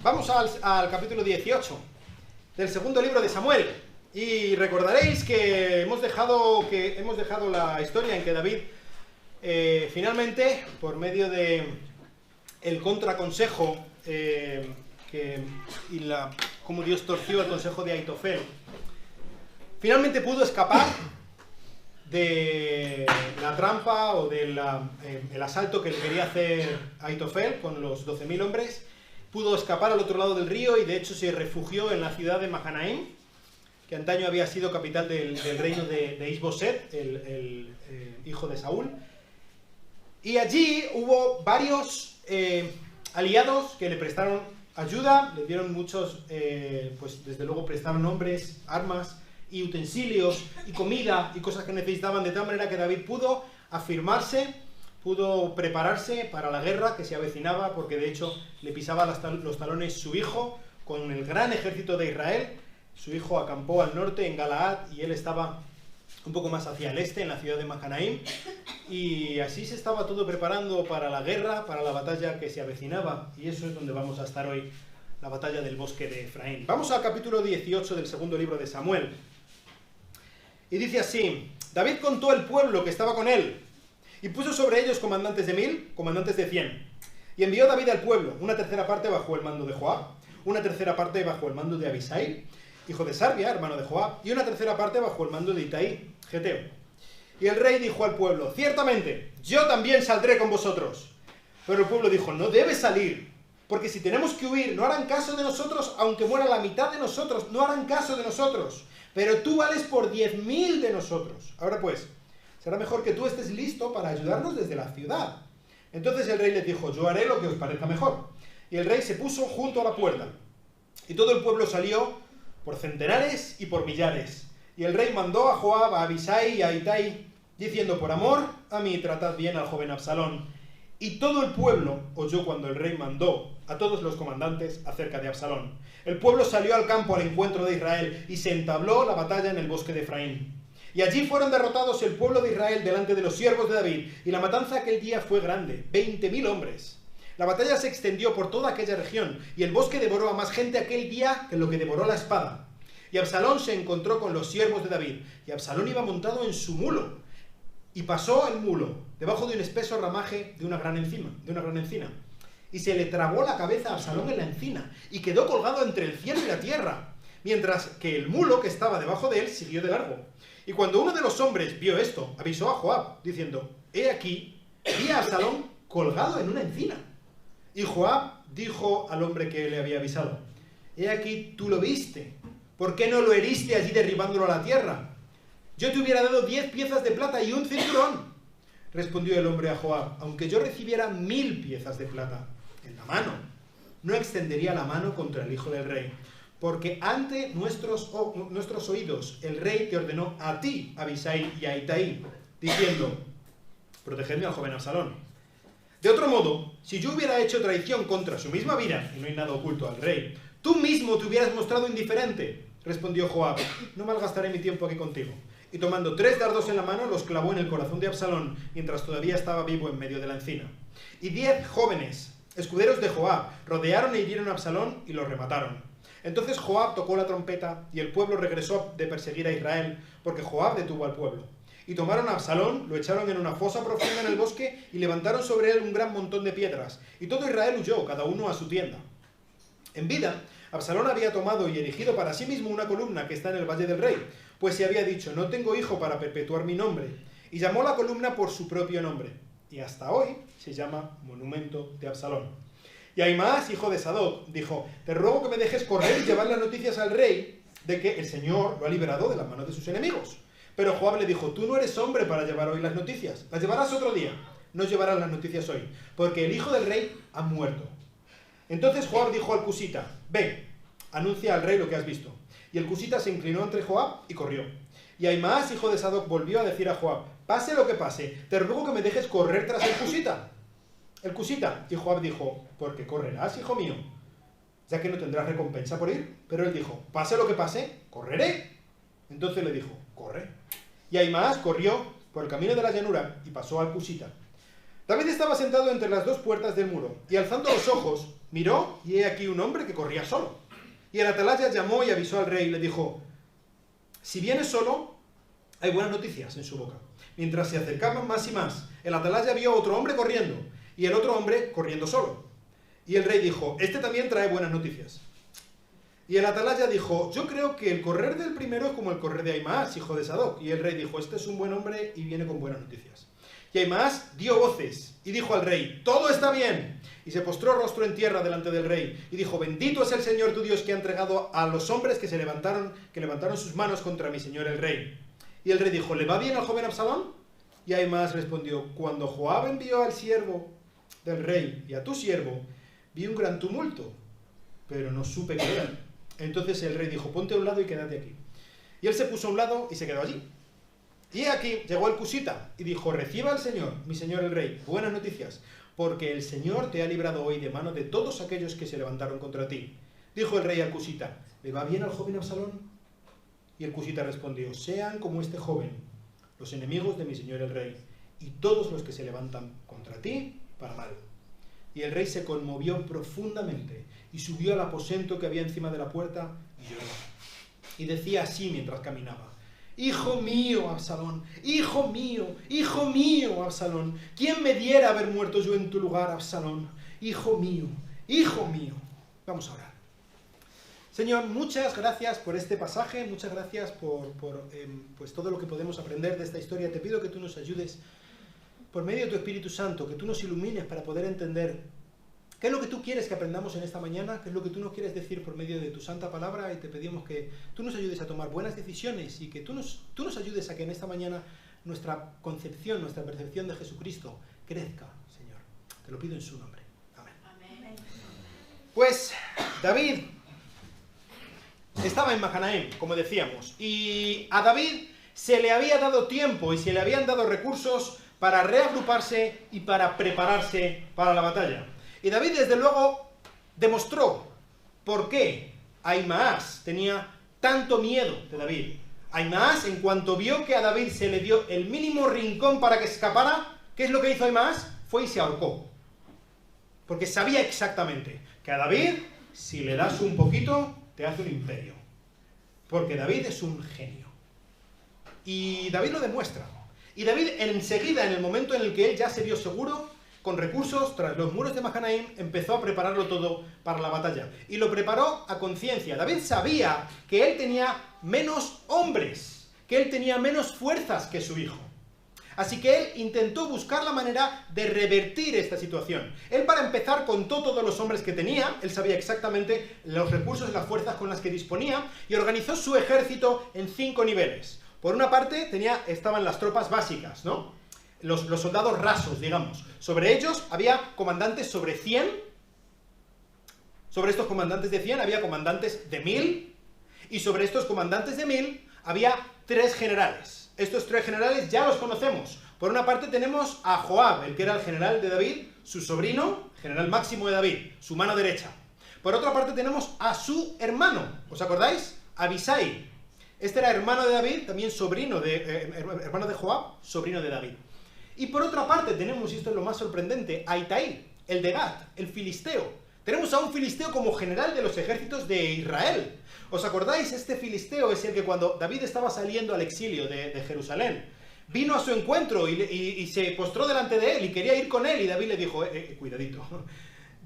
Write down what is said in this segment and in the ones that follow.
Vamos al capítulo 18 del segundo libro de Samuel. Y recordaréis que hemos dejado la historia en que David finalmente, por medio de el contraconsejo cómo Dios torció el consejo de Ahitofel, finalmente pudo escapar de la trampa o del el asalto que le quería hacer Ahitofel con los 12.000 hombres. Pudo escapar al otro lado del río y de hecho se refugió en la ciudad de Mahanaim, que antaño había sido capital del reino de Isboset, el hijo de Saúl. Y allí hubo varios aliados que le prestaron ayuda, le dieron muchos, pues desde luego prestaron hombres, armas y utensilios y comida y cosas que necesitaban, de tal manera que David pudo afirmarse, pudo prepararse para la guerra que se avecinaba, porque de hecho le pisaba los talones su hijo con el gran ejército de Israel. Su hijo acampó al norte en Galaad y él estaba un poco más hacia el este, en la ciudad de Mahanaim, y así se estaba todo preparando para la guerra, para la batalla que se avecinaba, y eso es donde vamos a estar hoy, la batalla del bosque de Efraín. Vamos al capítulo 18 del segundo libro de Samuel, y dice así: David contó el pueblo que estaba con él, y puso sobre ellos comandantes de 1000, comandantes de 100, y envió David al pueblo, una tercera parte bajo el mando de Joab, una tercera parte bajo el mando de Abisai, hijo de Sarbia, hermano de Joab, y una tercera parte bajo el mando de Itai, geteo. Y el rey dijo al pueblo: ciertamente, yo también saldré con vosotros. Pero el pueblo dijo: no debes salir, porque si tenemos que huir, no harán caso de nosotros, aunque muera la mitad de nosotros, no harán caso de nosotros. Pero tú vales por 10.000 de nosotros. Ahora pues, será mejor que tú estés listo para ayudarnos desde la ciudad. Entonces el rey les dijo: yo haré lo que os parezca mejor. Y el rey se puso junto a la puerta, y todo el pueblo salió por centenares y por millares. Y el rey mandó a Joab, a Abisai y a Itai, diciendo: por amor a mí, tratad bien al joven Absalón. Y todo el pueblo oyó cuando el rey mandó a todos los comandantes acerca de Absalón. El pueblo salió al campo al encuentro de Israel, y se entabló la batalla en el bosque de Efraín. Y allí fueron derrotados el pueblo de Israel delante de los siervos de David, y la matanza aquel día fue grande, 20.000 hombres. La batalla se extendió por toda aquella región, y el bosque devoró a más gente aquel día que lo que devoró la espada. Y Absalón se encontró con los siervos de David, y Absalón iba montado en su mulo, y pasó el mulo debajo de un espeso ramaje de una gran encina, y se le trabó la cabeza a Absalón en la encina, y quedó colgado entre el cielo y la tierra, mientras que el mulo que estaba debajo de él siguió de largo. Y cuando uno de los hombres vio esto, avisó a Joab, diciendo: he aquí, vi a Absalón colgado en una encina. Y Joab dijo al hombre que le había avisado: he aquí, tú lo viste, ¿por qué no lo heriste allí derribándolo a la tierra? Yo te hubiera dado 10 piezas de plata y un cinturón. Respondió el hombre a Joab: aunque yo recibiera 1000 piezas de plata en la mano, no extendería la mano contra el hijo del rey, porque ante nuestros oídos el rey te ordenó a ti, Abisai y a Itai, diciendo: protegedme al joven Absalón. De otro modo, si yo hubiera hecho traición contra su misma vida, y no hay nada oculto al rey, tú mismo te hubieras mostrado indiferente. Respondió Joab: no malgastaré mi tiempo aquí contigo. Y tomando 3 dardos en la mano, los clavó en el corazón de Absalón, mientras todavía estaba vivo en medio de la encina. Y 10 jóvenes, escuderos de Joab, rodearon e hirieron a Absalón y lo remataron. Entonces Joab tocó la trompeta, y el pueblo regresó de perseguir a Israel, porque Joab detuvo al pueblo. Y tomaron a Absalón, lo echaron en una fosa profunda en el bosque, y levantaron sobre él un gran montón de piedras. Y todo Israel huyó, cada uno a su tienda. En vida, Absalón había tomado y erigido para sí mismo una columna que está en el Valle del Rey, pues se había dicho: no tengo hijo para perpetuar mi nombre. Y llamó la columna por su propio nombre. Y hasta hoy se llama Monumento de Absalón. Y Ahimaas, hijo de Sadoc, dijo: te ruego que me dejes correr y llevar las noticias al rey de que el Señor lo ha liberado de las manos de sus enemigos. Pero Joab le dijo: tú no eres hombre para llevar hoy las noticias, las llevarás otro día, no llevarás las noticias hoy, porque el hijo del rey ha muerto. Entonces Joab dijo al cusita: ven, anuncia al rey lo que has visto. Y el cusita se inclinó ante Joab y corrió. Y Ahimaas, hijo de Sadoc, volvió a decir a Joab: pase lo que pase, te ruego que me dejes correr tras el cusita. El cusita, y Joab dijo: ¿por qué correrás, hijo mío? Ya que no tendrás recompensa por ir. Pero él dijo: pase lo que pase, correré. Entonces le dijo: corre. Y Ahimaas corrió por el camino de la llanura y pasó al cusita. David estaba sentado entre las 2 puertas del muro, y alzando los ojos, miró y he aquí un hombre que corría solo. Y el atalaya llamó y avisó al rey y le dijo: si viene solo, hay buenas noticias en su boca. Mientras se acercaban más y más, el atalaya vio a otro hombre corriendo, y el otro hombre corriendo solo. Y el rey dijo: este también trae buenas noticias. Y el atalaya dijo: yo creo que el correr del primero es como el correr de Ahimaas, hijo de Sadoc. Y el rey dijo: este es un buen hombre y viene con buenas noticias. Y Ahimaas dio voces y dijo al rey: todo está bien. Y se postró rostro en tierra delante del rey y dijo: bendito es el Señor tu Dios, que ha entregado a los hombres que levantaron sus manos contra mi señor el rey. Y el rey dijo: ¿le va bien al joven Absalón? Y Ahimaas respondió: cuando Joab envió al siervo del rey y a tu siervo, vi un gran tumulto, pero no supe qué era. Entonces el rey dijo: ponte a un lado y quédate aquí. Y él se puso a un lado y se quedó allí. Y aquí llegó el cusita y dijo: reciba al Señor, mi señor el rey, buenas noticias, porque el Señor te ha librado hoy de mano de todos aquellos que se levantaron contra ti. Dijo el rey al cusita: ¿le va bien al joven Absalón? Y el cusita respondió: sean como este joven, los enemigos de mi señor el rey, y todos los que se levantan contra ti para mal. Y el rey se conmovió profundamente y subió al aposento que había encima de la puerta y lloró. Y decía así mientras caminaba: hijo mío, Absalón, hijo mío, Absalón, ¿quién me diera haber muerto yo en tu lugar, Absalón? Hijo mío, hijo mío. Vamos a orar. Señor, muchas gracias por este pasaje, muchas gracias por pues todo lo que podemos aprender de esta historia. Te pido que tú nos ayudes por medio de tu Espíritu Santo, que tú nos ilumines para poder entender qué es lo que tú quieres que aprendamos en esta mañana, qué es lo que tú nos quieres decir por medio de tu santa palabra, y te pedimos que tú nos ayudes a tomar buenas decisiones y que tú nos ayudes a que en esta mañana nuestra concepción, nuestra percepción de Jesucristo crezca, Señor. Te lo pido en su nombre. Amén. Amén. Pues David estaba en Mahanaim, como decíamos, y a David se le había dado tiempo y se le habían dado recursos para reagruparse y para prepararse para la batalla. Y David, desde luego, demostró por qué Ahimaas tenía tanto miedo de David. Ahimaas, en cuanto vio que a David se le dio el mínimo rincón para que escapara, ¿qué es lo que hizo Ahimaas? Fue y se ahorcó. Porque sabía exactamente que a David, si le das un poquito, te hace un imperio. Porque David es un genio. Y David lo demuestra. Y David enseguida, en el momento en el que él ya se vio seguro, con recursos, tras los muros de Mahanaim, empezó a prepararlo todo para la batalla. Y lo preparó a conciencia. David sabía que él tenía menos hombres, que él tenía menos fuerzas que su hijo. Así que él intentó buscar la manera de revertir esta situación. Él, para empezar, contó todos los hombres que tenía, él sabía exactamente los recursos y las fuerzas con las que disponía, y organizó su ejército en 5 niveles. Por una parte, estaban las tropas básicas, ¿no? Los soldados rasos, digamos. Sobre ellos había comandantes sobre 100. Sobre estos comandantes de 100 había comandantes de 1000. Y sobre estos comandantes de 1000 había 3 generales. Estos 3 generales ya los conocemos. Por una parte tenemos a Joab, el que era el general de David, su sobrino, general máximo de David, su mano derecha. Por otra parte tenemos a su hermano, ¿os acordáis? Abisai. Este era hermano de David, también hermano de Joab, sobrino de David. Y por otra parte tenemos, y esto es lo más sorprendente, a Itai, el de Gat, el filisteo. Tenemos a un filisteo como general de los ejércitos de Israel. ¿Os acordáis? Este filisteo es el que, cuando David estaba saliendo al exilio de Jerusalén, vino a su encuentro y se postró delante de él y quería ir con él, y David le dijo: cuidadito,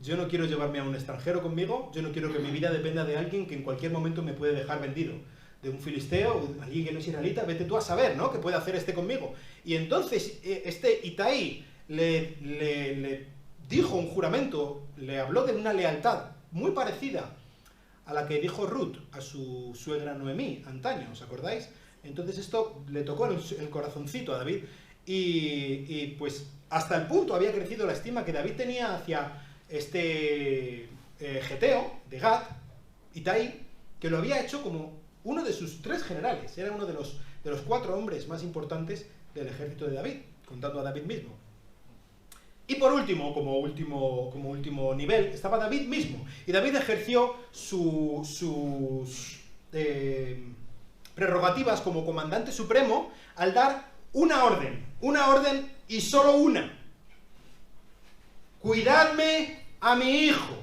yo no quiero llevarme a un extranjero conmigo, yo no quiero que mi vida dependa de alguien que en cualquier momento me puede dejar vendido. De un filisteo, alguien que no es israelita, vete tú a saber, ¿no?, qué puede hacer conmigo. Y entonces este Itai le dijo un juramento, le habló de una lealtad muy parecida a la que dijo Ruth a su suegra Noemí antaño, ¿os acordáis? Entonces esto le tocó el corazoncito a David, y pues hasta el punto había crecido la estima que David tenía hacia este geteo de Gad, Itai, que lo había hecho como uno de sus 3 generales. Era uno de los 4 hombres más importantes del ejército de David, contando a David mismo. Y por último, como último nivel, estaba David mismo. Y David ejerció sus prerrogativas como comandante supremo al dar una orden y solo una. Cuidadme a mi hijo.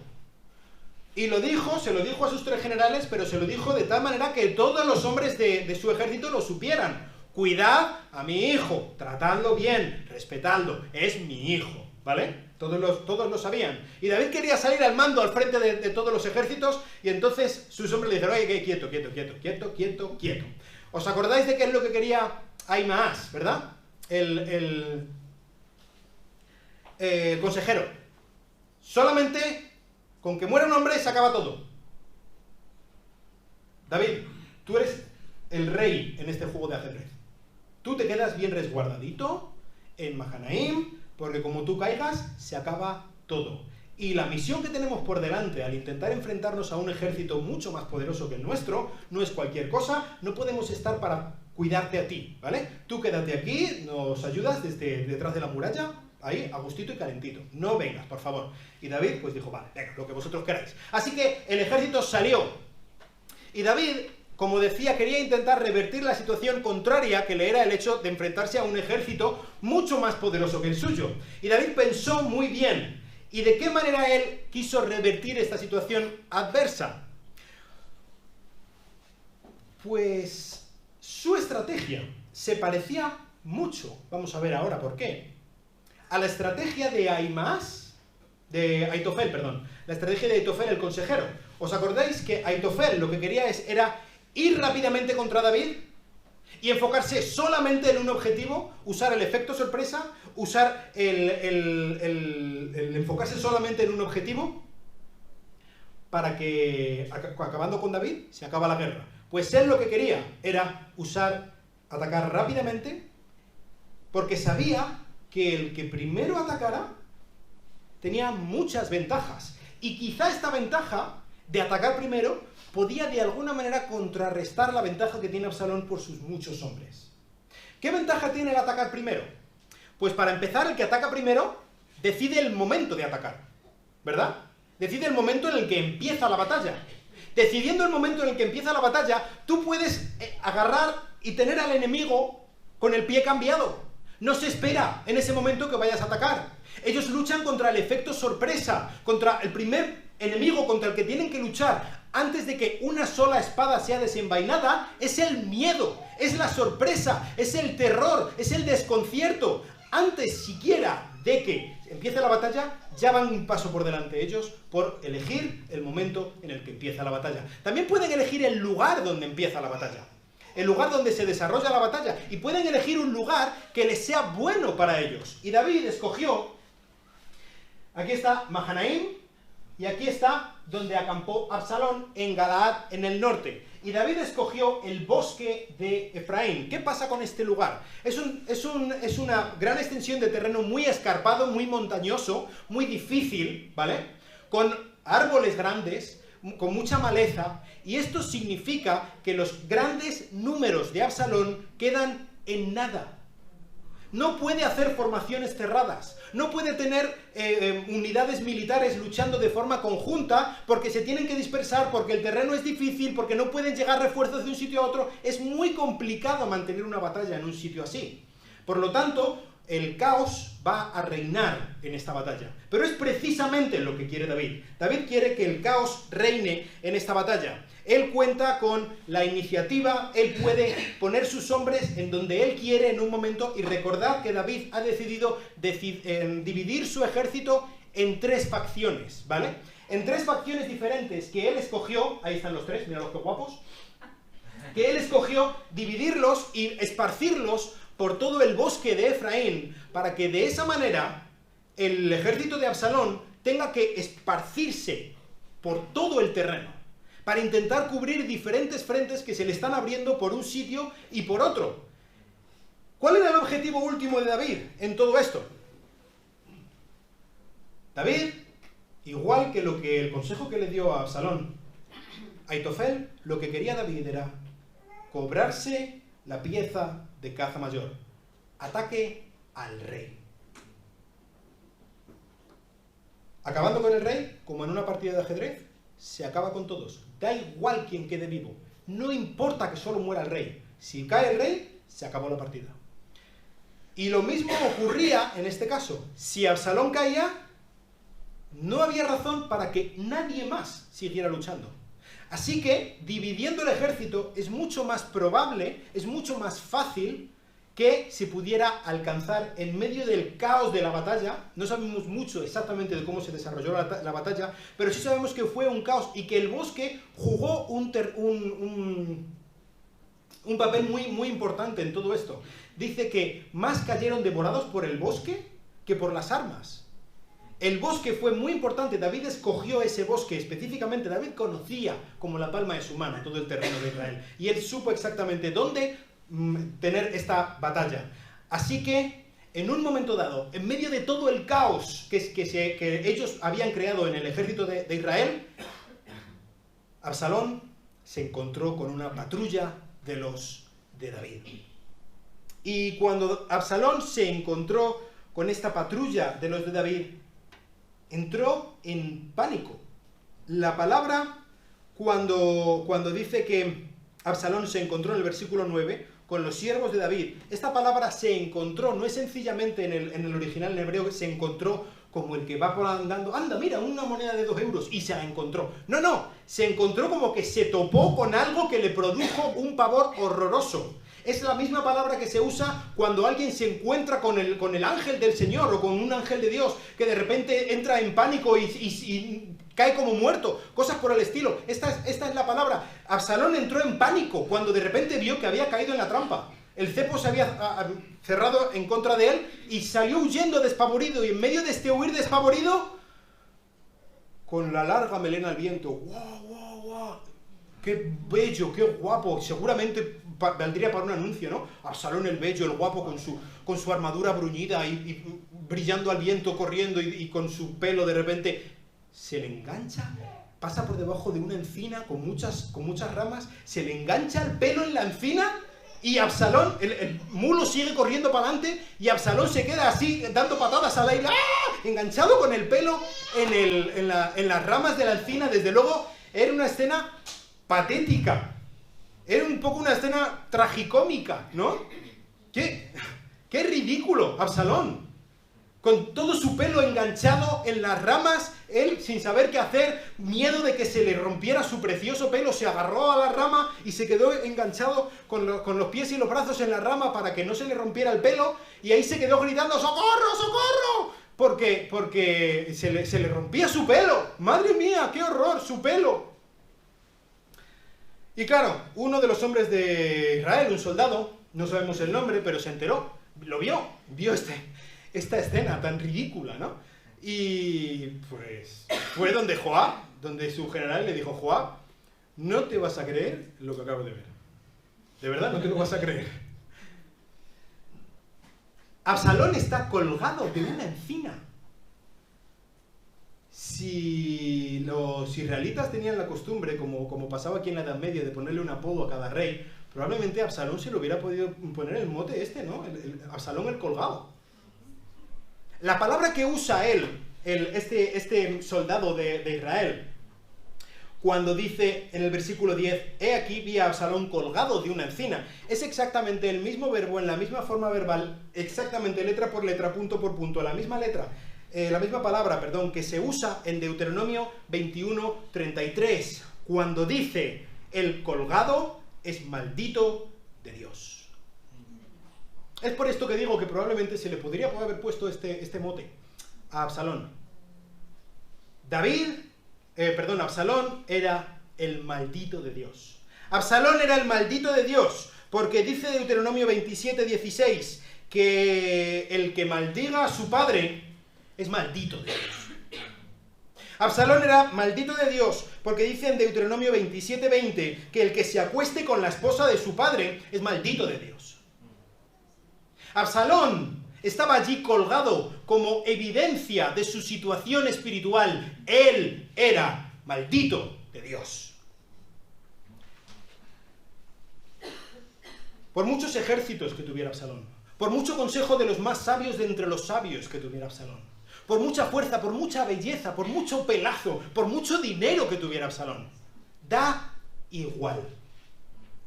Y lo dijo, se lo dijo a sus 3 generales, pero se lo dijo de tal manera que todos los hombres de su ejército lo supieran. Cuidad a mi hijo, tratadlo bien, respetadlo, es mi hijo, ¿vale? Todos lo sabían. Y David quería salir al mando al frente de todos los ejércitos, y entonces sus hombres le dijeron, oye, quieto. ¿Os acordáis de qué es lo que quería Ahimaas, verdad? El consejero. Solamente con que muera un hombre se acaba todo. David, tú eres el rey en este juego de ajedrez. Tú te quedas bien resguardadito en Mahanaim, porque como tú caigas, se acaba todo. Y la misión que tenemos por delante al intentar enfrentarnos a un ejército mucho más poderoso que el nuestro, no es cualquier cosa, no podemos estar para cuidarte a ti, ¿vale? Tú quédate aquí, nos ayudas desde detrás de la muralla, ahí, a gustito y calentito. No vengas, por favor. Y David, pues dijo, vale, venga, lo que vosotros queráis. Así que el ejército salió. Y David, como decía, quería intentar revertir la situación contraria que le era el hecho de enfrentarse a un ejército mucho más poderoso que el suyo. Y David pensó muy bien. ¿Y de qué manera él quiso revertir esta situación adversa? Pues su estrategia se parecía mucho, vamos a ver ahora por qué, a la estrategia de Ahitofel, la estrategia de Ahitofel, el consejero. ¿Os acordáis que Ahitofel lo que quería era ir rápidamente contra David y enfocarse solamente en un objetivo, usar el efecto sorpresa, usar el enfocarse solamente en un objetivo para que, acabando con David, se acaba la guerra? Pues él lo que quería era atacar rápidamente, porque sabía que el que primero atacara tenía muchas ventajas, y quizá esta ventaja de atacar primero podía de alguna manera contrarrestar la ventaja que tiene Absalón por sus muchos hombres. ¿Qué ventaja tiene el atacar primero? Pues para empezar, el que ataca primero decide el momento de atacar, ¿verdad? Decide el momento en el que empieza la batalla. Decidiendo el momento en el que empieza la batalla, tú puedes agarrar y tener al enemigo con el pie cambiado. No se espera en ese momento que vayas a atacar. Ellos luchan contra el efecto sorpresa, contra el primer enemigo contra el que tienen que luchar antes de que una sola espada sea desenvainada. Es el miedo, es la sorpresa, es el terror, es el desconcierto. Antes siquiera de que empiece la batalla, ya van un paso por delante ellos por elegir el momento en el que empieza la batalla. También pueden elegir el lugar donde empieza la batalla, el lugar donde se desarrolla la batalla, y pueden elegir un lugar que les sea bueno para ellos. Y David escogió, aquí está Mahanaim, y aquí está donde acampó Absalón, en Galaad, en el norte. Y David escogió el bosque de Efraín. ¿Qué pasa con este lugar? Es una gran extensión de terreno muy escarpado, muy montañoso, muy difícil, ¿vale? Con árboles grandes, con mucha maleza, y esto significa que los grandes números de Absalón quedan en nada. No puede hacer formaciones cerradas, no puede tener unidades militares luchando de forma conjunta, porque se tienen que dispersar, porque el terreno es difícil, porque no pueden llegar refuerzos de un sitio a otro. Es muy complicado mantener una batalla en un sitio así. Por lo tanto, el caos va a reinar en esta batalla. Pero es precisamente lo que quiere David. David quiere que el caos reine en esta batalla. Él cuenta con la iniciativa, él puede poner sus hombres en donde él quiere en un momento, y recordad que David ha decidido dividir su ejército en 3 facciones, ¿vale? En 3 facciones diferentes que él escogió, ahí están los 3, mira los que guapos, que él escogió dividirlos y esparcirlos por todo el bosque de Efraín, para que de esa manera el ejército de Absalón tenga que esparcirse por todo el terreno, para intentar cubrir diferentes frentes que se le están abriendo por un sitio y por otro. ¿Cuál era el objetivo último de David en todo esto? David, igual que el consejo que le dio a Absalón, Ahitofel, lo que quería David era cobrarse la pieza de caza mayor. Ataque al rey. Acabando con el rey, como en una partida de ajedrez, se acaba con todos. Da igual quien quede vivo. No importa que solo muera el rey. Si cae el rey, se acabó la partida. Y lo mismo ocurría en este caso. Si Absalón caía, no había razón para que nadie más siguiera luchando. Así que, dividiendo el ejército, es mucho más probable, es mucho más fácil que se pudiera alcanzar en medio del caos de la batalla. No sabemos mucho exactamente de cómo se desarrolló la batalla, pero sí sabemos que fue un caos y que el bosque jugó un papel muy importante en todo esto. Dice que más cayeron devorados por el bosque que por las armas. El bosque fue muy importante. David escogió ese bosque específicamente. David conocía como la palma de su mano todo el terreno de Israel. Y él supo exactamente dónde tener esta batalla. Así que, en un momento dado, en medio de todo el caos que ellos habían creado en el ejército de Israel, Absalón se encontró con una patrulla de los de David. Y cuando Absalón se encontró con esta patrulla de los de David, entró en pánico. La palabra, cuando dice que Absalón se encontró en el versículo 9, con los siervos de David, esta palabra se encontró, no es sencillamente en el original en hebreo, se encontró como el que va por andando, anda, mira, una moneda de 2 euros, y se la encontró. No, se encontró como que se topó con algo que le produjo un pavor horroroso. Es la misma palabra que se usa cuando alguien se encuentra con el ángel del Señor o con un ángel de Dios, que de repente entra en pánico y cae como muerto, cosas por el estilo. Esta es la palabra. Absalón entró en pánico cuando de repente vio que había caído en la trampa. El cepo se había cerrado en contra de él y salió huyendo despavorido, y en medio de este huir despavorido, con la larga melena al viento, ¡guau! ¡Qué bello, qué guapo! Seguramente valdría para un anuncio, ¿no? Absalón el bello, el guapo, con su armadura bruñida y brillando al viento, corriendo y con su pelo de repente se le engancha, pasa por debajo de una encina con muchas ramas, se le engancha el pelo en la encina y Absalón, el mulo sigue corriendo para adelante y Absalón se queda así dando patadas al aire, ¡ah!, enganchado con el pelo en las ramas de la encina. Desde luego era una escena patética. Era un poco una escena tragicómica, ¿no? ¡Qué ridículo, Absalón! Con todo su pelo enganchado en las ramas, él sin saber qué hacer, miedo de que se le rompiera su precioso pelo, se agarró a la rama y se quedó enganchado con los pies y los brazos en la rama para que no se le rompiera el pelo, y ahí se quedó gritando ¡socorro, socorro! Porque se le rompía su pelo. ¡Madre mía, qué horror, su pelo! Y claro, uno de los hombres de Israel, un soldado, no sabemos el nombre, pero se enteró, lo vio esta escena tan ridícula, ¿no? Y pues fue donde Joab, donde su general le dijo: Joab, no te vas a creer lo que acabo de ver. De verdad, no te lo vas a creer. Absalón está colgado de una encina. Si los israelitas tenían la costumbre, como pasaba aquí en la Edad Media, de ponerle un apodo a cada rey, probablemente a Absalón se le hubiera podido poner el mote este, ¿no? Absalón el colgado. La palabra que usa este soldado de Israel, cuando dice en el versículo 10, he aquí vi a Absalón colgado de una encina, es exactamente el mismo verbo, en la misma forma verbal, exactamente letra por letra, punto por punto, la misma palabra, que se usa en Deuteronomio 21:33, cuando dice, el colgado es maldito de Dios. Es por esto que digo que probablemente se le podría haber puesto este mote a Absalón. Absalón era el maldito de Dios. Absalón era el maldito de Dios, porque dice Deuteronomio 27:16 que el que maldiga a su padre es maldito de Dios. Absalón era maldito de Dios porque dice en Deuteronomio 27:20 que el que se acueste con la esposa de su padre es maldito de Dios. Absalón estaba allí colgado como evidencia de su situación espiritual. Él era maldito de Dios. Por muchos ejércitos que tuviera Absalón, por mucho consejo de los más sabios de entre los sabios que tuviera Absalón, por mucha fuerza, por mucha belleza, por mucho pelazo, por mucho dinero que tuviera Absalón, da igual.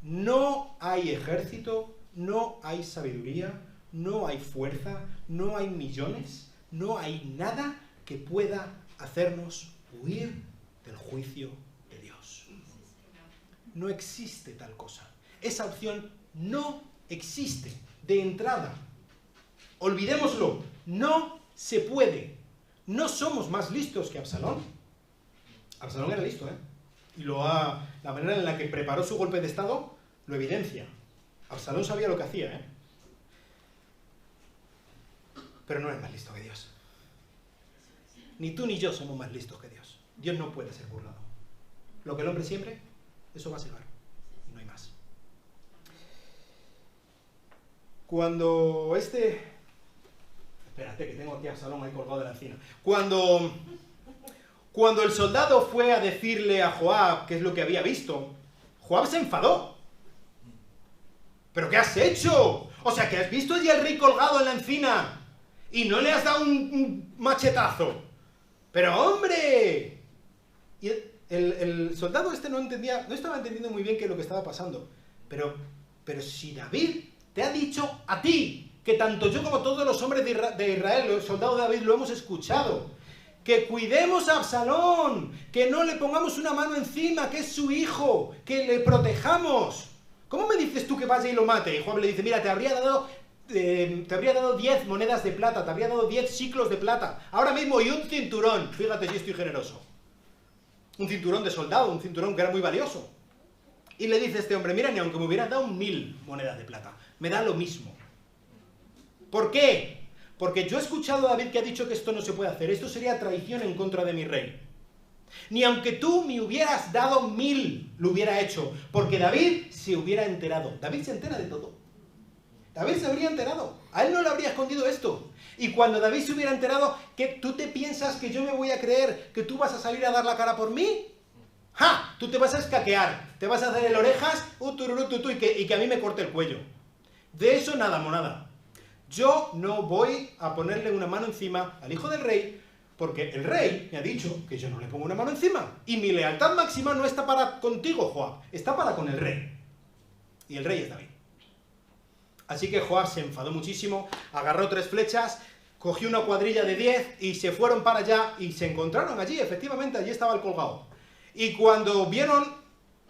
No hay ejército, no hay sabiduría, no hay fuerza, no hay millones, no hay nada que pueda hacernos huir del juicio de Dios. No existe tal cosa. Esa opción no existe de entrada. Olvidémoslo, no se puede. No somos más listos que Absalón. Absalón era listo, Y la manera en la que preparó su golpe de estado lo evidencia. Absalón sabía lo que hacía, Pero no es más listo que Dios. Ni tú ni yo somos más listos que Dios. Dios no puede ser burlado. Lo que el hombre siembre, eso va a segar. Y no hay más. Cuando Espérate, que tengo aquí a Absalón ahí colgado de la encina. Cuando el soldado fue a decirle a Joab qué es lo que había visto, Joab se enfadó. ¿Pero qué has hecho? O sea, que has visto allí al rey colgado en la encina y no le has dado un machetazo. ¡Pero hombre! Y el soldado no estaba entendiendo muy bien qué es lo que estaba pasando. Pero si David te ha dicho a ti, que tanto yo como todos los hombres de Israel, los soldados de David, lo hemos escuchado, que cuidemos a Absalón, que no le pongamos una mano encima, que es su hijo, que le protejamos. ¿Cómo me dices tú que vaya y lo mate? Y Joab le dice, mira, te habría dado 10 monedas de plata, te habría dado 10 siclos de plata, ahora mismo, y un cinturón. Fíjate si estoy generoso. Un cinturón de soldado, un cinturón que era muy valioso. Y le dice este hombre, mira, ni aunque me hubieran dado 1000 monedas de plata, me da lo mismo. ¿Por qué? Porque yo he escuchado a David que ha dicho que esto no se puede hacer, esto sería traición en contra de mi rey. Ni aunque tú me hubieras dado 1000, lo hubiera hecho, porque David se hubiera enterado. David se entera de todo. David se habría enterado. A él no le habría escondido esto. Y cuando David se hubiera enterado, ¿qué tú te piensas que yo me voy a creer que tú vas a salir a dar la cara por mí? ¡Ja! Tú te vas a escaquear, te vas a hacer el orejas, y que a mí me corte el cuello. De eso nada, monada. Yo no voy a ponerle una mano encima al hijo del rey, porque el rey me ha dicho que yo no le pongo una mano encima. Y mi lealtad máxima no está para contigo, Joab, está para con el rey. Y el rey es David. Así que Joab se enfadó muchísimo, agarró 3 flechas, cogió una cuadrilla de 10 y se fueron para allá y se encontraron allí, efectivamente, allí estaba el colgado. Y cuando vieron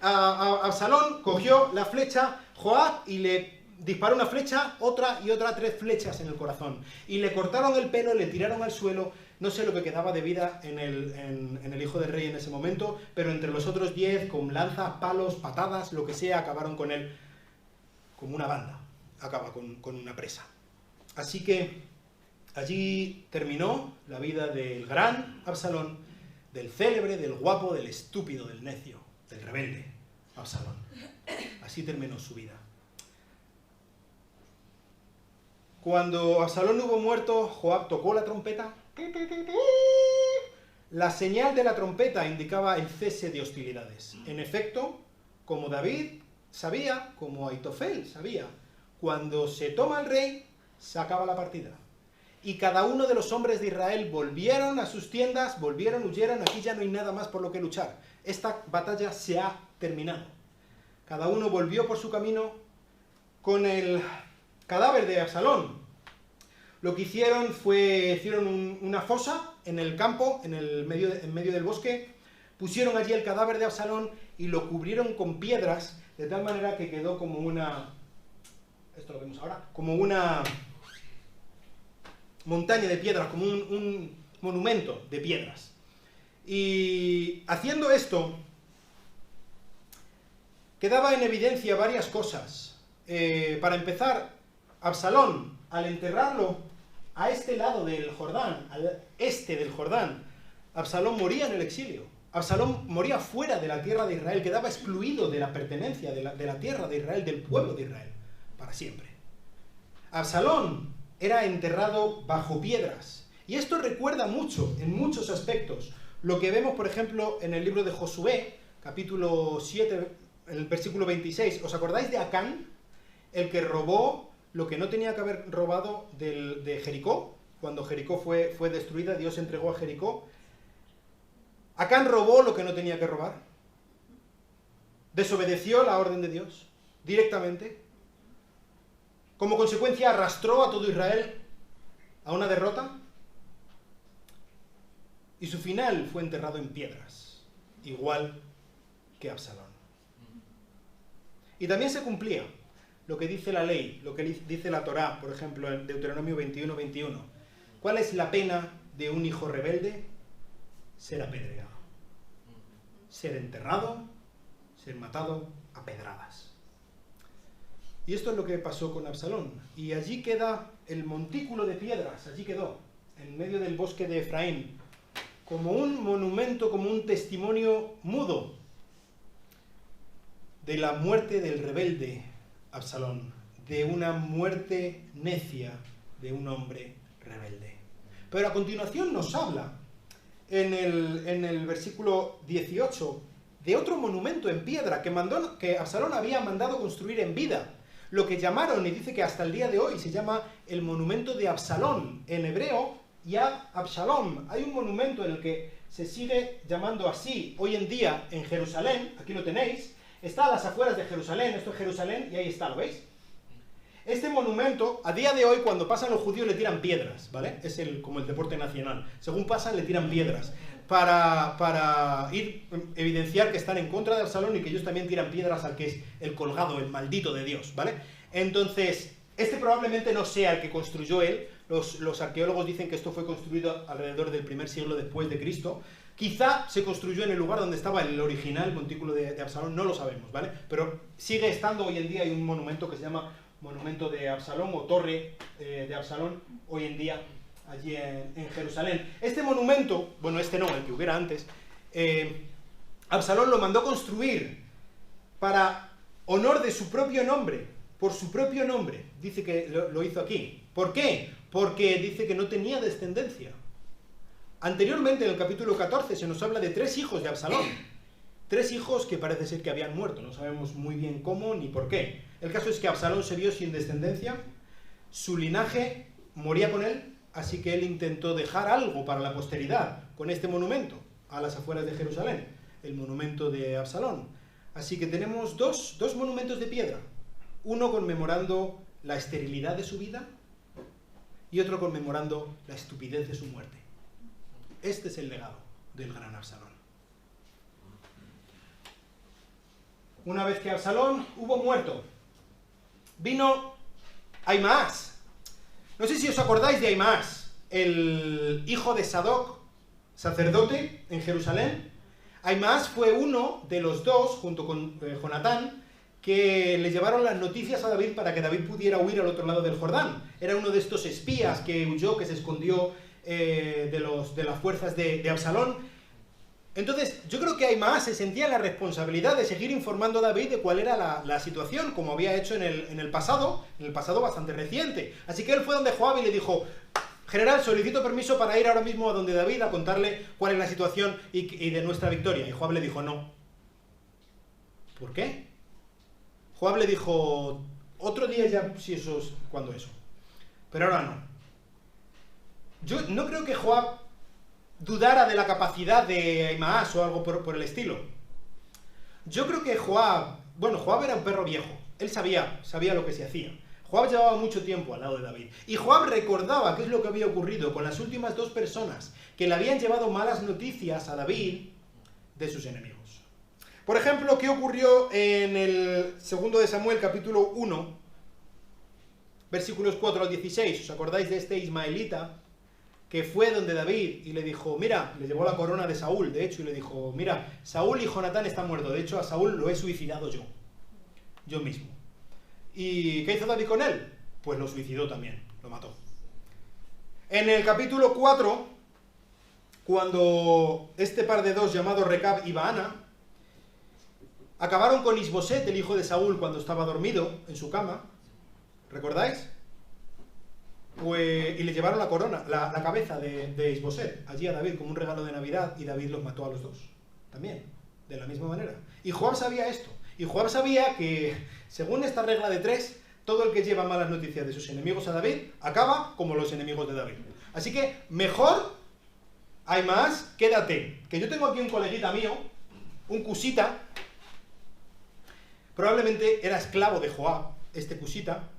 a Absalón, cogió la flecha Joab y le disparó una flecha, otra y otra 3 flechas en el corazón. Y le cortaron el pelo, le tiraron al suelo. No sé lo que quedaba de vida en el hijo del rey en ese momento, pero entre los otros 10, con lanzas, palos, patadas, lo que sea, acabaron con él como una banda. Acaba con una presa. Así que allí terminó la vida del gran Absalón, del célebre, del guapo, del estúpido, del necio, del rebelde Absalón. Así terminó su vida. Cuando Absalón hubo muerto, Joab tocó la trompeta. La señal de la trompeta indicaba el cese de hostilidades. En efecto, como David sabía, como Aitofel sabía, cuando se toma el rey, se acaba la partida. Y cada uno de los hombres de Israel volvieron a sus tiendas, huyeron, aquí ya no hay nada más por lo que luchar. Esta batalla se ha terminado. Cada uno volvió por su camino con el cadáver de Absalón. Lo que hicieron una fosa en el campo, en medio del bosque, pusieron allí el cadáver de Absalón y lo cubrieron con piedras, de tal manera que quedó como una... Esto lo vemos ahora, como una montaña de piedras, como un monumento de piedras. Y haciendo esto, quedaba en evidencia varias cosas. Para empezar, Absalón, al enterrarlo a este lado del Jordán, al este del Jordán, Absalón moría en el exilio. Absalón moría fuera de la tierra de Israel, quedaba excluido de la pertenencia de la tierra de Israel, del pueblo de Israel, para siempre. Absalón era enterrado bajo piedras. Y esto recuerda mucho, en muchos aspectos, lo que vemos, por ejemplo, en el libro de Josué, capítulo 7, en el versículo 26. ¿Os acordáis de Acán? El que robó lo que no tenía que haber robado de Jericó. Cuando Jericó fue destruida, Dios entregó a Jericó. Acán robó lo que no tenía que robar. Desobedeció la orden de Dios directamente. Como consecuencia arrastró a todo Israel a una derrota. y su final fue enterrado en piedras, igual que Absalón. Y también se cumplía lo que dice la ley, lo que dice la Torá, por ejemplo, en Deuteronomio 21:21. ¿Cuál es la pena de un hijo rebelde? Ser apedreado, ser enterrado, ser matado a pedradas. Y esto es lo que pasó con Absalón. Y allí queda el montículo de piedras, allí quedó, en medio del bosque de Efraín, como un monumento, como un testimonio mudo de la muerte del rebelde Absalón, de una muerte necia de un hombre rebelde. Pero a continuación nos habla, en el versículo 18, de otro monumento en piedra que Absalón había mandado construir en vida, lo que llamaron, y dice que hasta el día de hoy se llama el monumento de Absalón, en hebreo, Yad Absalom. Hay un monumento en el que se sigue llamando así hoy en día en Jerusalén, aquí lo tenéis, está a las afueras de Jerusalén, esto es Jerusalén, y ahí está, ¿lo veis? Este monumento, a día de hoy, cuando pasan los judíos le tiran piedras, ¿vale? Es como el deporte nacional. Según pasan, le tiran piedras para evidenciar que están en contra de Absalón y que ellos también tiran piedras al que es el colgado, el maldito de Dios, ¿vale? Entonces, este probablemente no sea el que construyó él. Los arqueólogos dicen que esto fue construido alrededor del primer siglo después de Cristo. Quizá se construyó en el lugar donde estaba el original montículo de Absalón, no lo sabemos, ¿vale? Pero sigue estando hoy en día, hay un monumento que se llama Monumento de Absalón o Torre de Absalón, hoy en día allí en Jerusalén. Este monumento, bueno, este no, el que hubiera antes, Absalón lo mandó construir para honor de su propio nombre, por su propio nombre, dice que lo hizo aquí. ¿Por qué? Porque dice que no tenía descendencia. Anteriormente, en el capítulo 14, se nos habla de 3 hijos de Absalón. 3 hijos que parece ser que habían muerto, no sabemos muy bien cómo ni por qué. El caso es que Absalón se vio sin descendencia, su linaje moría con él, así que él intentó dejar algo para la posteridad con este monumento a las afueras de Jerusalén, el monumento de Absalón. Así que tenemos dos monumentos de piedra, uno conmemorando la esterilidad de su vida y otro conmemorando la estupidez de su muerte. Este es el legado del gran Absalón. Una vez que Absalón hubo muerto, vino Ahimaas. No sé si os acordáis de Ahimaas, el hijo de Sadoc, sacerdote en Jerusalén. Ahimaas fue uno de los dos, junto con Jonatán, que le llevaron las noticias a David para que David pudiera huir al otro lado del Jordán. Era uno de estos espías que huyó, que se escondió de las fuerzas de Absalón. Entonces, yo creo que Ahimaas se sentía la responsabilidad de seguir informando a David de cuál era la situación, como había hecho en el pasado bastante reciente. Así que él fue donde Joab y le dijo: general, solicito permiso para ir ahora mismo a donde David a contarle cuál es la situación y de nuestra victoria. Y Joab le dijo: no. ¿Por qué? Joab le dijo: otro día ya, si eso es cuando eso. Pero ahora no. Yo no creo que Joab dudara de la capacidad de Ahimaas o algo por el estilo. Yo creo que Joab era un perro viejo. Él sabía lo que se hacía. Joab llevaba mucho tiempo al lado de David. Y Joab recordaba qué es lo que había ocurrido con las últimas 2 personas que le habían llevado malas noticias a David de sus enemigos. Por ejemplo, ¿qué ocurrió en el 2 de Samuel, capítulo 1, versículos 4 al 16? ¿Os acordáis de este ismaelita que fue donde David y le dijo, mira, le llevó la corona de Saúl, de hecho, y le dijo, mira, Saúl y Jonatán están muertos, de hecho a Saúl lo he suicidado yo mismo. ¿Y qué hizo David con él? Pues lo suicidó también, lo mató. En el capítulo 4, cuando este par de 2 llamados Recab y Baana acabaron con Isboset, el hijo de Saúl, cuando estaba dormido en su cama, ¿recordáis? Pues, y le llevaron la corona, la cabeza de Isboset allí a David como un regalo de Navidad, y David los mató a los 2 también, de la misma manera. Y Joab sabía esto, y Joab sabía que según esta regla de 3, todo el que lleva malas noticias de sus enemigos a David acaba como los enemigos de David. Así que mejor, Ahimaas, quédate, que yo tengo aquí un coleguita mío, un cusita, probablemente era esclavo de Joab, este cusita,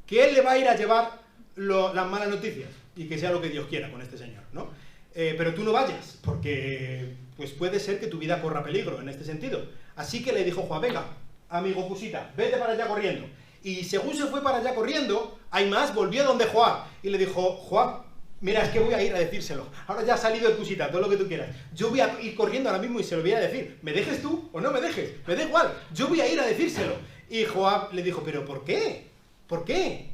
que él le va a ir a llevar las malas noticias, y que sea lo que Dios quiera con este señor, ¿no? pero tú no vayas, porque pues puede ser que tu vida corra peligro en este sentido. Así que le dijo Joab, venga, amigo Cusita, vete para allá corriendo. Y según se fue para allá corriendo, Ahimaas volvió donde Joab y le dijo, Joab, mira, es que voy a ir a decírselo. Ahora ya ha salido el Cusita, todo lo que tú quieras. Yo voy a ir corriendo ahora mismo y se lo voy a decir. ¿Me dejes tú o no me dejes? Me da igual, yo voy a ir a decírselo. Y Joab le dijo, ¿pero por qué? ¿Por qué?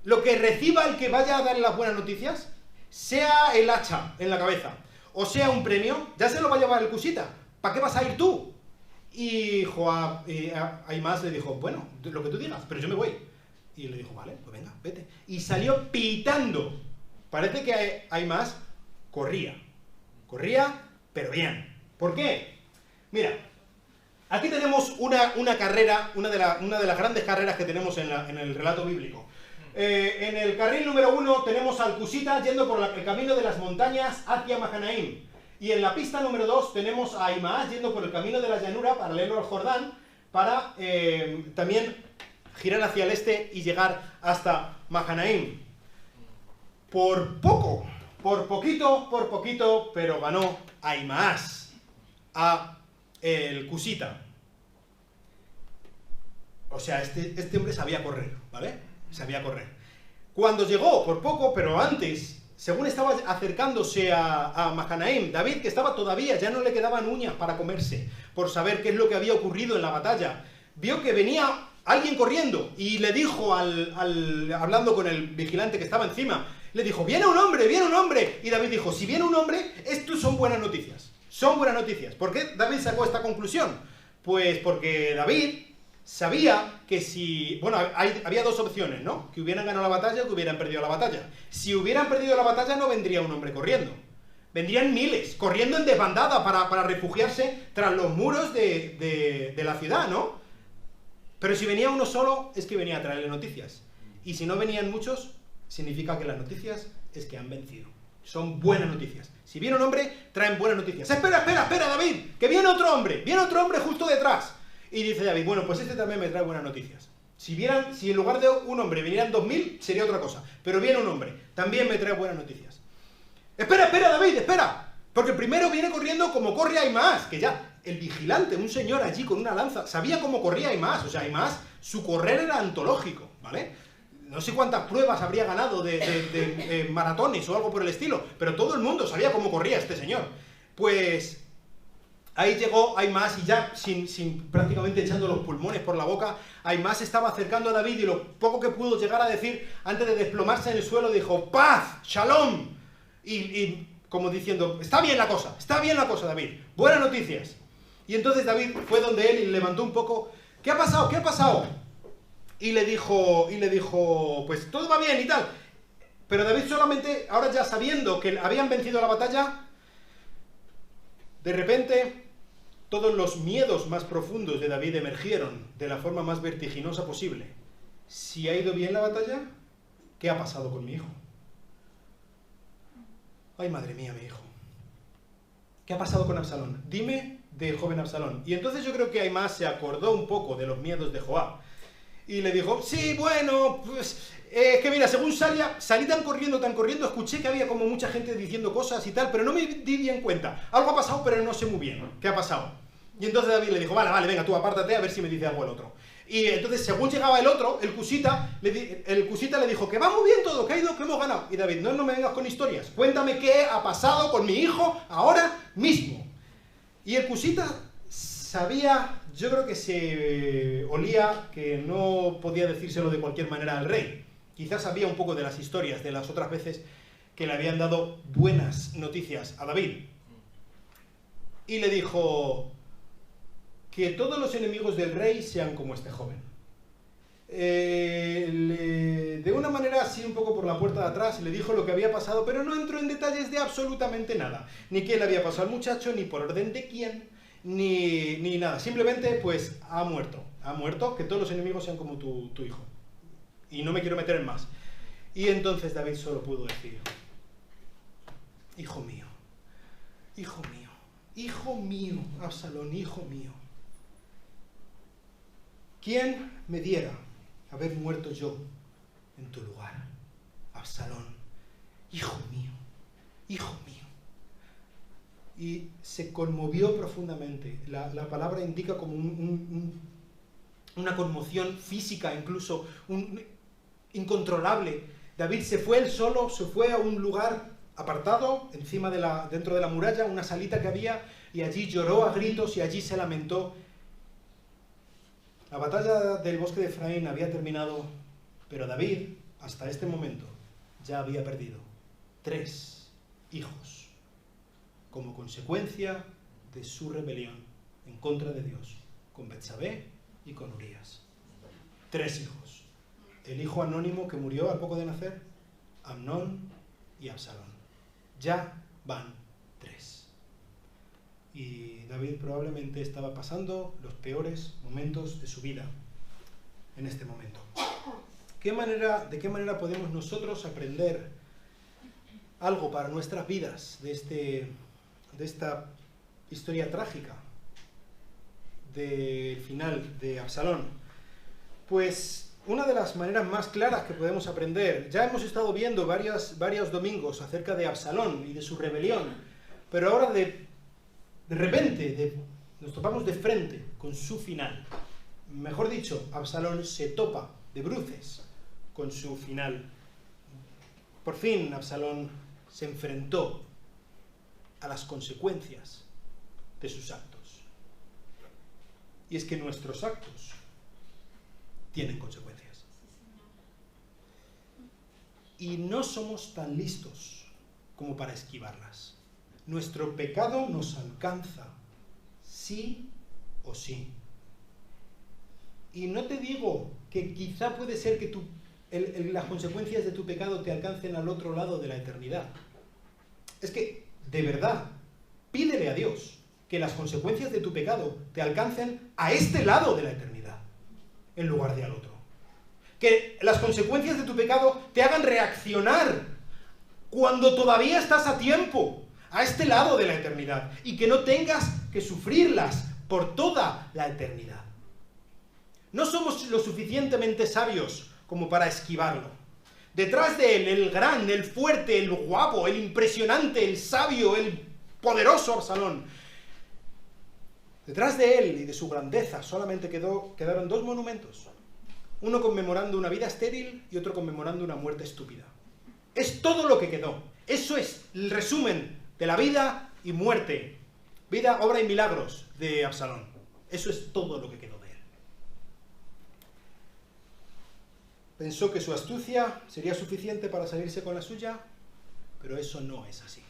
Lo que reciba el que vaya a darle las buenas noticias, sea el hacha en la cabeza, o sea un premio, ya se lo va a llevar el Cusita. ¿Para qué vas a ir tú? Y Joab, Ahimaas le dijo, bueno, lo que tú digas, pero yo me voy. Y le dijo, vale, pues venga, vete. Y salió pitando. Parece que Ahimaas corría, pero bien. ¿Por qué? Mira, aquí tenemos una carrera, una de las grandes carreras que tenemos en el relato bíblico. En el carril número 1 tenemos al Cusita yendo por el camino de las montañas hacia Mahanaim. Y en la pista número 2 tenemos a Ahimaas yendo por el camino de la llanura, paralelo al Jordán, para también girar hacia el este y llegar hasta Mahanaim. Por poco, por poquito, pero ganó Ahimaas a el Cusita. O sea, este hombre sabía correr, ¿vale? Sabía correr. Cuando llegó, por poco, pero antes, según estaba acercándose a Mahanaim, David, que estaba todavía, ya no le quedaban uñas para comerse, por saber qué es lo que había ocurrido en la batalla, vio que venía alguien corriendo y le dijo, hablando con el vigilante que estaba encima, le dijo, viene un hombre, viene un hombre. Y David dijo, si viene un hombre, esto son buenas noticias. Son buenas noticias. ¿Por qué David sacó esta conclusión? Pues porque David sabía que si... Bueno, había dos opciones, ¿no? Que hubieran ganado la batalla o que hubieran perdido la batalla. Si hubieran perdido la batalla no vendría un hombre corriendo. Vendrían miles, corriendo en desbandada para refugiarse tras los muros de la ciudad, ¿no? Pero si venía uno solo, es que venía a traerle noticias. Y si no venían muchos, significa que las noticias es que han vencido. Son buenas noticias. Si viene un hombre, traen buenas noticias. ¡Espera, David! ¡Que viene otro hombre! ¡Viene otro hombre justo detrás! Y dice David, bueno, pues este también me trae buenas noticias. Si en lugar de un hombre vinieran 2000, sería otra cosa. Pero viene un hombre, también me trae buenas noticias. ¡Espera, David, espera! Porque primero viene corriendo como corre Ahimaas, que ya el vigilante, un señor allí con una lanza, sabía cómo corría Ahimaas. O sea, Ahimaas, su correr era antológico, ¿vale? No sé cuántas pruebas habría ganado de maratones o algo por el estilo, pero todo el mundo sabía cómo corría este señor. Pues ahí llegó Ahimaas y ya, sin prácticamente echando los pulmones por la boca, Ahimaas estaba acercando a David y lo poco que pudo llegar a decir, antes de desplomarse en el suelo, dijo, ¡paz! ¡Shalom! Y como diciendo, está bien la cosa, David, buenas noticias. Y entonces David fue donde él y le levantó un poco, ¿qué ha pasado? ¿Qué ha pasado? Y le dijo, pues todo va bien y tal. Pero David solamente, ahora ya sabiendo que habían vencido la batalla, de repente todos los miedos más profundos de David emergieron de la forma más vertiginosa posible. Si ha ido bien la batalla, ¿qué ha pasado con mi hijo? Ay, madre mía, mi hijo. ¿Qué ha pasado con Absalón? Dime del joven Absalón. Y entonces yo creo que Ahimaas se acordó un poco de los miedos de Joab. Y le dijo, sí, bueno, pues, que mira, según salí tan corriendo, escuché que había como mucha gente diciendo cosas y tal, pero no me di bien cuenta. Algo ha pasado, pero no sé muy bien qué ha pasado. Y entonces David le dijo, vale, venga, tú apártate a ver si me dice algo el otro. Y entonces, según llegaba el otro, el Cusita le dijo, que va muy bien todo, que ha ido, que hemos ganado. Y David, no me vengas con historias, cuéntame qué ha pasado con mi hijo ahora mismo. Y el Cusita sabía, yo creo que se olía que no podía decírselo de cualquier manera al rey. Quizás sabía un poco de las historias de las otras veces que le habían dado buenas noticias a David. Y le dijo, que todos los enemigos del rey sean como este joven. De una manera así un poco por la puerta de atrás le dijo lo que había pasado, pero no entró en detalles de absolutamente nada. Ni qué le había pasado al muchacho, ni por orden de quién, ni nada. Simplemente, pues, ha muerto. Ha muerto, que todos los enemigos sean como tu hijo. Y no me quiero meter en más. Y entonces David solo pudo decir, hijo mío, Absalón, hijo mío. ¿Quién me diera haber muerto yo en tu lugar? Absalón, hijo mío, y se conmovió profundamente. La palabra indica como una conmoción física, incluso incontrolable. David se fue él solo, se fue a un lugar apartado, dentro de la muralla, una salita que había, y allí lloró a gritos y allí se lamentó. La batalla del bosque de Efraín había terminado, pero David, hasta este momento, ya había perdido 3 hijos, como consecuencia de su rebelión en contra de Dios, con Betsabé y con Urías. 3 hijos. El hijo anónimo que murió al poco de nacer, Amnón y Absalón. Ya van 3. Y David probablemente estaba pasando los peores momentos de su vida en este momento. ¿De qué manera podemos nosotros aprender algo para nuestras vidas de esta historia trágica del final de Absalón? Pues una de las maneras más claras que podemos aprender, ya hemos estado viendo varios domingos acerca de Absalón y de su rebelión, pero ahora de repente nos topamos de frente con su final. Mejor dicho, Absalón se topa de bruces con su final. Por fin Absalón se enfrentó a las consecuencias de sus actos. Y es que nuestros actos tienen consecuencias. Y no somos tan listos como para esquivarlas. Nuestro pecado nos alcanza, sí o sí. Y no te digo que quizá puede ser que las consecuencias de tu pecado te alcancen al otro lado de la eternidad. Es que, de verdad, pídele a Dios que las consecuencias de tu pecado te alcancen a este lado de la eternidad, en lugar de al otro. Que las consecuencias de tu pecado te hagan reaccionar cuando todavía estás a tiempo, a este lado de la eternidad, y que no tengas que sufrirlas por toda la eternidad. No somos lo suficientemente sabios como para esquivarlo. Detrás de él, el gran, el fuerte, el guapo, el impresionante, el sabio, el poderoso Absalón. Detrás de él y de su grandeza solamente quedaron 2 monumentos. Uno conmemorando una vida estéril y otro conmemorando una muerte estúpida. Es todo lo que quedó. Eso es el resumen de la vida y muerte, vida, obra y milagros de Absalón. Eso es todo lo que quedó de él. Pensó que su astucia sería suficiente para salirse con la suya, pero eso no es así.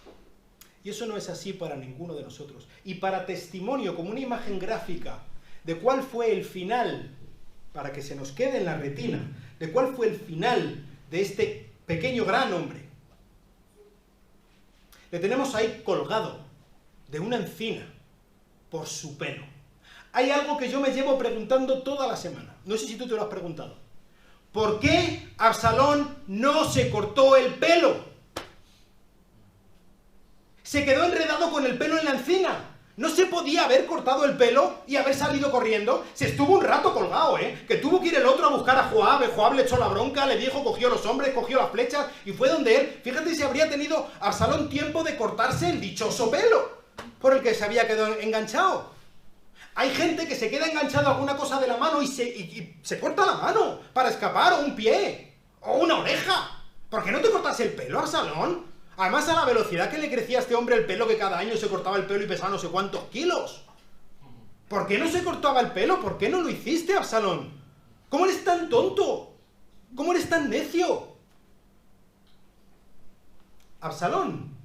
Y eso no es así para ninguno de nosotros. Y para testimonio, como una imagen gráfica de cuál fue el final, para que se nos quede en la retina, de cuál fue el final de este pequeño gran hombre. Le tenemos ahí colgado de una encina por su pelo. Hay algo que yo me llevo preguntando toda la semana. No sé si tú te lo has preguntado. ¿Por qué Absalón no se cortó el pelo? Se quedó enredado con el pelo en la encina. ¿No se podía haber cortado el pelo y haber salido corriendo? Se estuvo un rato colgado, que tuvo que ir el otro a buscar a Joab. Joab le echó la bronca, le dijo, cogió los hombres, cogió las flechas y fue donde él. Fíjate si habría tenido Absalón tiempo de cortarse el dichoso pelo por el que se había quedado enganchado. Hay gente que se queda enganchado a alguna cosa de la mano y se corta la mano para escapar, o un pie, o una oreja. ¿Por qué no te cortas el pelo, Absalón? Además, a la velocidad que le crecía a este hombre el pelo, que cada año se cortaba el pelo y pesaba no sé cuántos kilos. ¿Por qué no se cortaba el pelo? ¿Por qué no lo hiciste, Absalón? ¿Cómo eres tan tonto? ¿Cómo eres tan necio? Absalón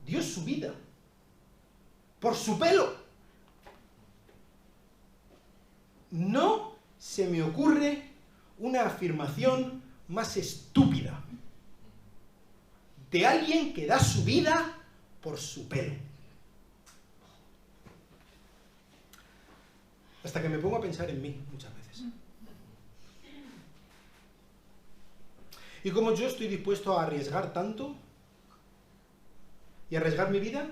dio su vida por su pelo. No se me ocurre una afirmación más estúpida de alguien que da su vida por su pelo. Hasta que me pongo a pensar en mí muchas veces. Y como yo estoy dispuesto a arriesgar tanto y arriesgar mi vida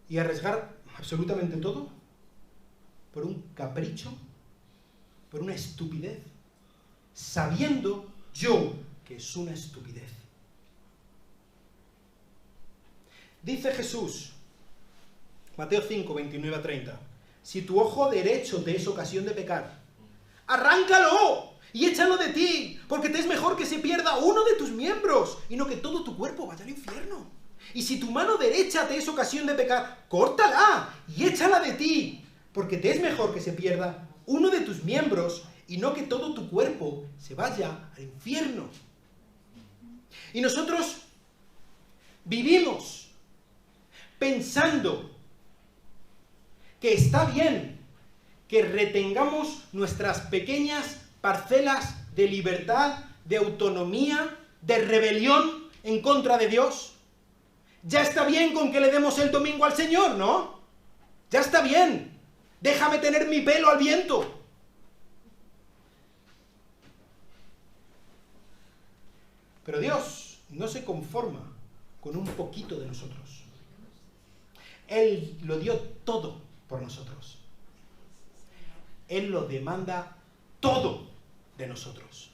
y arriesgar absolutamente todo por un capricho, por una estupidez, sabiendo yo que es una estupidez. Dice Jesús, Mateo 5, 29 a 30, si tu ojo derecho te es ocasión de pecar, ¡arráncalo! Y échalo de ti, porque te es mejor que se pierda uno de tus miembros, y no que todo tu cuerpo vaya al infierno. Y si tu mano derecha te es ocasión de pecar, córtala y échala de ti, porque te es mejor que se pierda uno de tus miembros, y no que todo tu cuerpo se vaya al infierno. Y nosotros vivimos pensando que está bien que retengamos nuestras pequeñas parcelas de libertad, de autonomía, de rebelión en contra de Dios. Ya está bien con que le demos el domingo al Señor, ¿no? Ya está bien. Déjame tener mi pelo al viento. Pero Dios no se conforma con un poquito de nosotros. Él lo dio todo por nosotros. Él lo demanda todo de nosotros.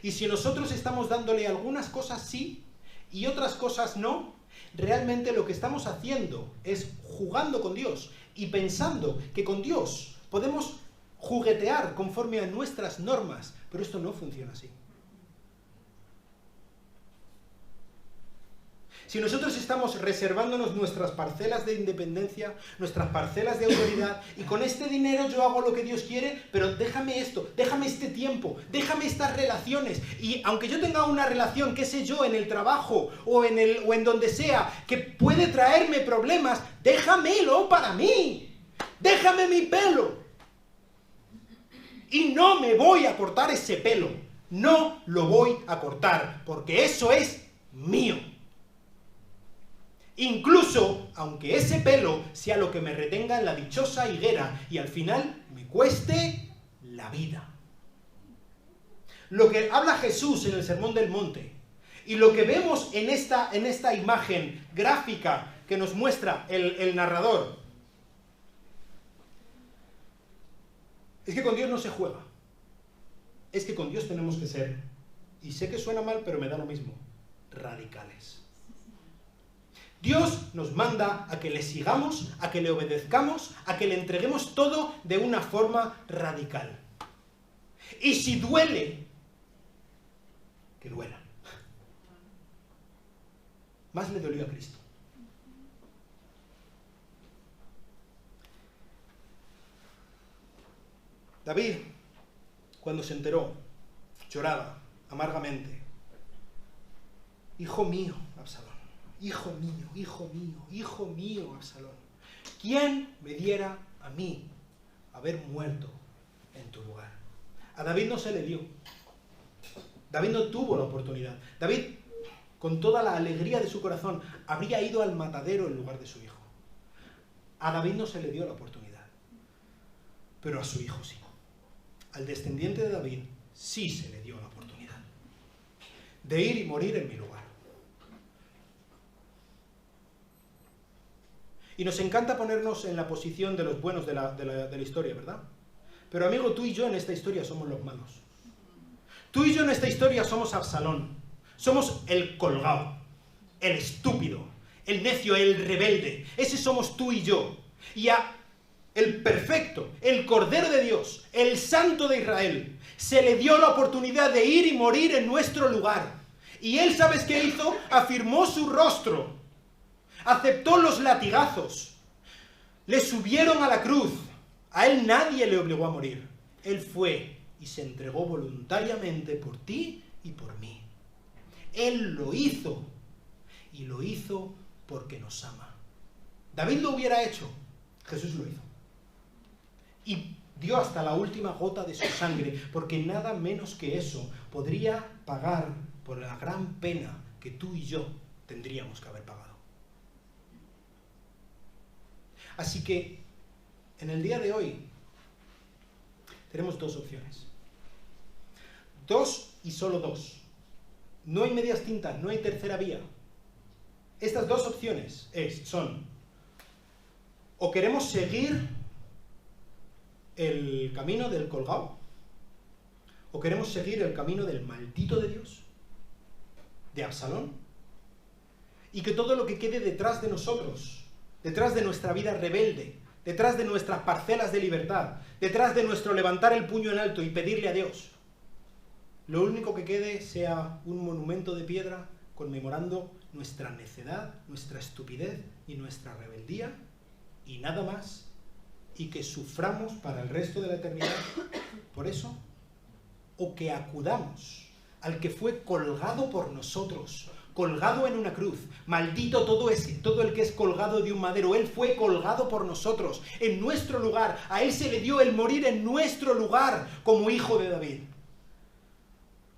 Y si nosotros estamos dándole algunas cosas sí y otras cosas no, realmente lo que estamos haciendo es jugando con Dios y pensando que con Dios podemos juguetear conforme a nuestras normas, pero esto no funciona así. Si nosotros estamos reservándonos nuestras parcelas de independencia, nuestras parcelas de autoridad, y con este dinero yo hago lo que Dios quiere, pero déjame esto, déjame este tiempo, déjame estas relaciones, y aunque yo tenga una relación, qué sé yo, en el trabajo o en donde sea, que puede traerme problemas, déjamelo para mí, déjame mi pelo, y no me voy a cortar ese pelo, no lo voy a cortar, porque eso es mío. Incluso, aunque ese pelo sea lo que me retenga en la dichosa higuera y al final me cueste la vida. Lo que habla Jesús en el Sermón del Monte y lo que vemos en esta imagen gráfica que nos muestra el narrador es que con Dios no se juega. Es que con Dios tenemos que ser, y sé que suena mal, pero me da lo mismo, radicales. Dios nos manda a que le sigamos, a que le obedezcamos, a que le entreguemos todo de una forma radical. Y si duele, que duela. Más le dolió a Cristo. David, cuando se enteró, lloraba amargamente. Hijo mío, Absalón. Hijo mío, hijo mío, hijo mío, Absalón. ¿Quién me diera a mí haber muerto en tu lugar? A David no se le dio. David no tuvo la oportunidad. David, con toda la alegría de su corazón, habría ido al matadero en lugar de su hijo. A David no se le dio la oportunidad. Pero a su hijo sí. Al descendiente de David sí se le dio la oportunidad de ir y morir en mi lugar. Y nos encanta ponernos en la posición de los buenos de la historia, ¿verdad? Pero amigo, tú y yo en esta historia somos los malos. Tú y yo en esta historia somos Absalón. Somos el colgado, el estúpido, el necio, el rebelde. Ese somos tú y yo. Y el perfecto, el Cordero de Dios, el Santo de Israel, se le dio la oportunidad de ir y morir en nuestro lugar. Y él, ¿sabes qué hizo? Afirmó su rostro. Aceptó los latigazos, le subieron a la cruz, a él nadie le obligó a morir, él fue y se entregó voluntariamente por ti y por mí. Él lo hizo, y lo hizo porque nos ama. David lo hubiera hecho, Jesús lo hizo. Y dio hasta la última gota de su sangre, porque nada menos que eso podría pagar por la gran pena que tú y yo tendríamos que haber pagado. Así que, en el día de hoy, tenemos dos opciones. Dos y solo dos. No hay medias tintas, no hay tercera vía. Estas dos opciones son, o queremos seguir el camino del colgado, o queremos seguir el camino del maldito de Dios, de Absalón, y que todo lo que quede detrás de nosotros, detrás de nuestra vida rebelde, detrás de nuestras parcelas de libertad, detrás de nuestro levantar el puño en alto y pedirle a Dios, lo único que quede sea un monumento de piedra conmemorando nuestra necedad, nuestra estupidez y nuestra rebeldía, y nada más, y que suframos para el resto de la eternidad por eso, o que acudamos al que fue colgado por nosotros, colgado en una cruz. Maldito todo el que es colgado de un madero. Él fue colgado por nosotros, en nuestro lugar. A Él se le dio el morir en nuestro lugar, como hijo de David.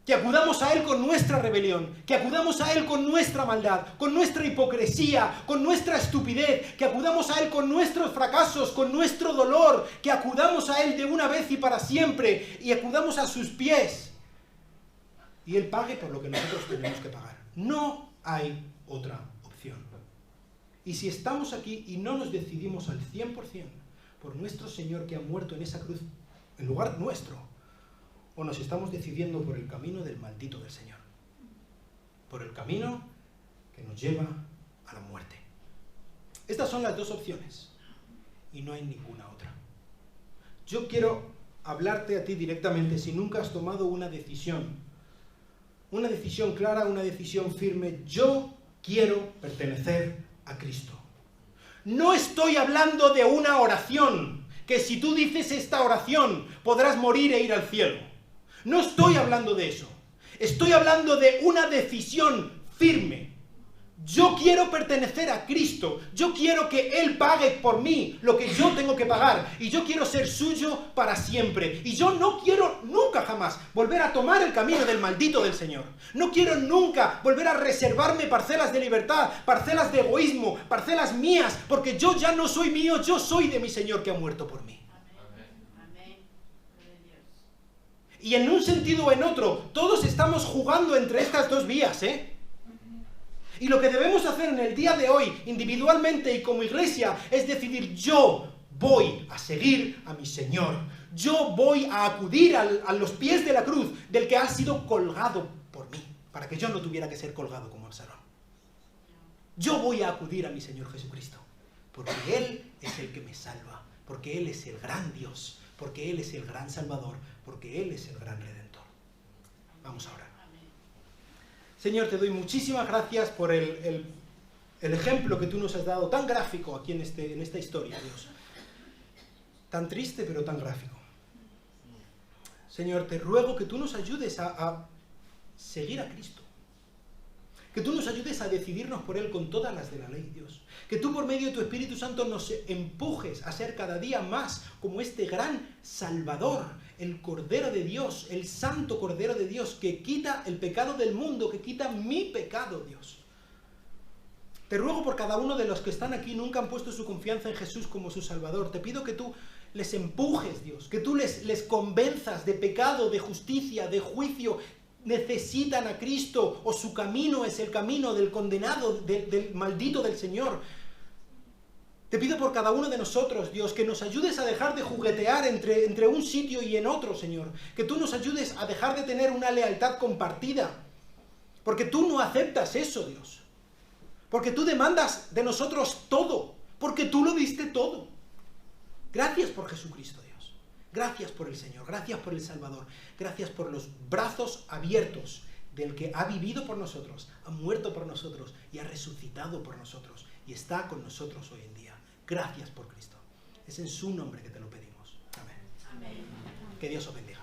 Que acudamos a Él con nuestra rebelión, que acudamos a Él con nuestra maldad, con nuestra hipocresía, con nuestra estupidez, que acudamos a Él con nuestros fracasos, con nuestro dolor, que acudamos a Él de una vez y para siempre, y acudamos a sus pies, y Él pague por lo que nosotros tenemos que pagar. No hay otra opción. Y si estamos aquí y no nos decidimos al 100% por nuestro Señor que ha muerto en esa cruz, en lugar nuestro, o nos estamos decidiendo por el camino del maldito del Señor, por el camino que nos lleva a la muerte. Estas son las dos opciones, y no hay ninguna otra. Yo quiero hablarte a ti directamente si nunca has tomado una decisión clara, una decisión firme. Yo quiero pertenecer a Cristo. No estoy hablando de una oración, que si tú dices esta oración podrás morir e ir al cielo. No estoy hablando de eso. Estoy hablando de una decisión firme. Yo quiero pertenecer a Cristo. Yo quiero que Él pague por mí lo que yo tengo que pagar. Y yo quiero ser suyo para siempre. Y yo no quiero nunca jamás volver a tomar el camino del maldito del Señor. No quiero nunca volver a reservarme parcelas de libertad, parcelas de egoísmo, parcelas mías, porque yo ya no soy mío, yo soy de mi Señor que ha muerto por mí. Y en un sentido o en otro, todos estamos jugando entre estas dos vías, Y lo que debemos hacer en el día de hoy, individualmente y como iglesia, es decidir: yo voy a seguir a mi Señor. Yo voy a acudir a los pies de la cruz del que ha sido colgado por mí, para que yo no tuviera que ser colgado como Absalón. Yo voy a acudir a mi Señor Jesucristo, porque Él es el que me salva, porque Él es el gran Dios, porque Él es el gran Salvador, porque Él es el gran Redentor. Vamos a orar. Señor, te doy muchísimas gracias por el ejemplo que tú nos has dado, tan gráfico aquí en esta historia, Dios. Tan triste, pero tan gráfico. Señor, te ruego que tú nos ayudes a seguir a Cristo. Que tú nos ayudes a decidirnos por Él con todas las de la ley, Dios. Que tú por medio de tu Espíritu Santo nos empujes a ser cada día más como este gran Salvador, el Cordero de Dios, el Santo Cordero de Dios, que quita el pecado del mundo, que quita mi pecado, Dios. Te ruego por cada uno de los que están aquí, nunca han puesto su confianza en Jesús como su Salvador. Te pido que tú les empujes, Dios, que tú les convenzas de pecado, de justicia, de juicio. Necesitan a Cristo, o su camino es el camino del condenado, del maldito del Señor. Te pido por cada uno de nosotros, Dios, que nos ayudes a dejar de juguetear entre un sitio y en otro, Señor. Que tú nos ayudes a dejar de tener una lealtad compartida. Porque tú no aceptas eso, Dios. Porque tú demandas de nosotros todo. Porque tú lo diste todo. Gracias por Jesucristo, Dios. Gracias por el Señor. Gracias por el Salvador. Gracias por los brazos abiertos del que ha vivido por nosotros, ha muerto por nosotros y ha resucitado por nosotros. Y está con nosotros hoy en día. Gracias por Cristo. Es en su nombre que te lo pedimos. Amén. Amén. Que Dios os bendiga.